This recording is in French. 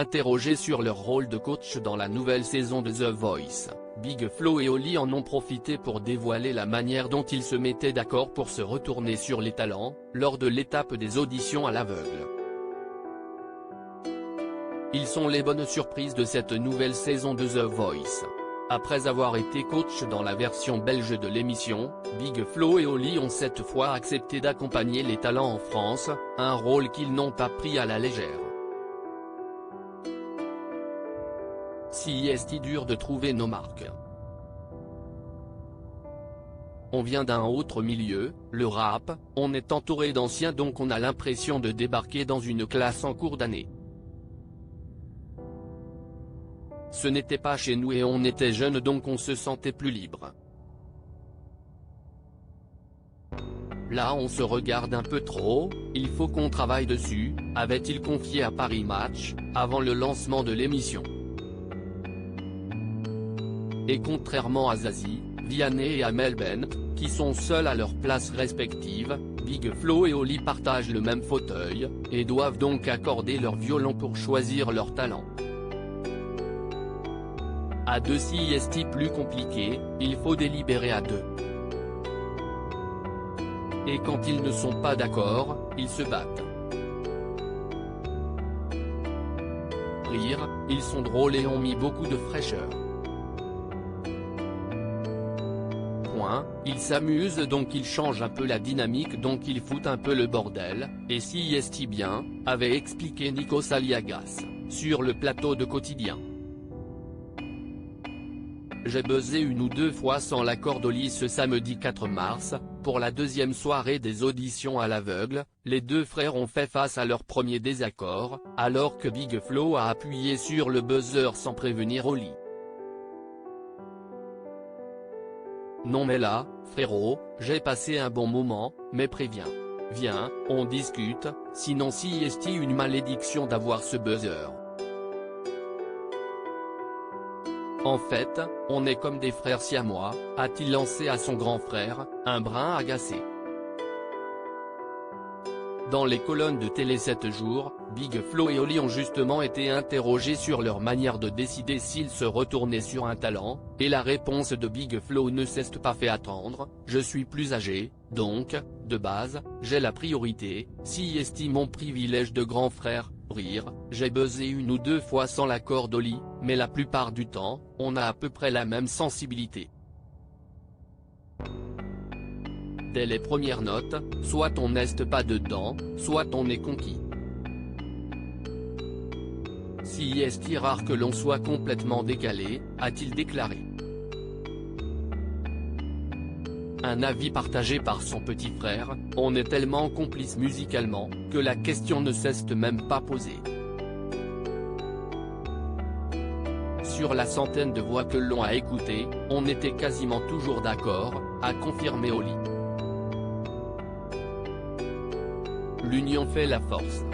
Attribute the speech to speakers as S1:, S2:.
S1: Interrogés sur leur rôle de coach dans la nouvelle saison de The Voice, Big Flo et Oli en ont profité pour dévoiler la manière dont ils se mettaient d'accord pour se retourner sur les talents, lors de l'étape des auditions à l'aveugle. Ils sont les bonnes surprises de cette nouvelle saison de The Voice. Après avoir été coach dans la version belge de l'émission, Big Flo et Oli ont cette fois accepté d'accompagner les talents en France, un rôle qu'ils n'ont pas pris à la légère. Si est dur de trouver nos marques. On vient d'un autre milieu, le rap, on est entouré d'anciens donc on a l'impression de débarquer dans une classe en cours d'année. Ce n'était pas chez nous et on était jeunes donc on se sentait plus libre. Là on se regarde un peu trop, il faut qu'on travaille dessus, avait-il confié à Paris Match, avant le lancement de l'émission. Et contrairement à Zazie, Vianney et Amel Bent, qui sont seuls à leur place respective, Big Flo et Oli partagent le même fauteuil, et doivent donc accorder leur violon pour choisir leur talent. À deux si est plus compliqué, il faut délibérer à deux. Et quand ils ne sont pas d'accord, ils se battent. Rire, ils sont drôles et ont mis beaucoup de fraîcheur. Point, ils s'amusent donc ils changent un peu la dynamique donc ils foutent un peu le bordel, et si est bien, avait expliqué Nikos Aliagas, sur le plateau de Quotidien. J'ai buzzé une ou deux fois sans l'accord d'Oli ce samedi 4 mars, pour la deuxième soirée des auditions à l'aveugle, les deux frères ont fait face à leur premier désaccord, alors que Big Flo a appuyé sur le buzzer sans prévenir Oli. Non mais là, frérot, j'ai passé un bon moment, mais préviens. Viens, on discute, sinon si est une malédiction d'avoir ce buzzer. En fait, on est comme des frères siamois, a-t-il lancé à son grand frère, un brin agacé. Dans les colonnes de Télé 7 jours, Big Flo et Oli ont justement été interrogés sur leur manière de décider s'ils se retournaient sur un talent, et la réponse de Big Flo ne s'est pas fait attendre, je suis plus âgé, donc, de base, j'ai la priorité, si estime mon privilège de grand frère. Rire, j'ai buzzé une ou deux fois sans l'accord d'Oli, mais la plupart du temps, on a à peu près la même sensibilité. Dès les premières notes, soit on n'est pas dedans, soit on est conquis. Si est rare que l'on soit complètement décalé, a-t-il déclaré. Un avis partagé par son petit frère, on est tellement complices musicalement, que la question ne s'est même pas posée. Sur la centaine de voix que l'on a écoutées, on était quasiment toujours d'accord, a confirmé Oli. L'union fait la force.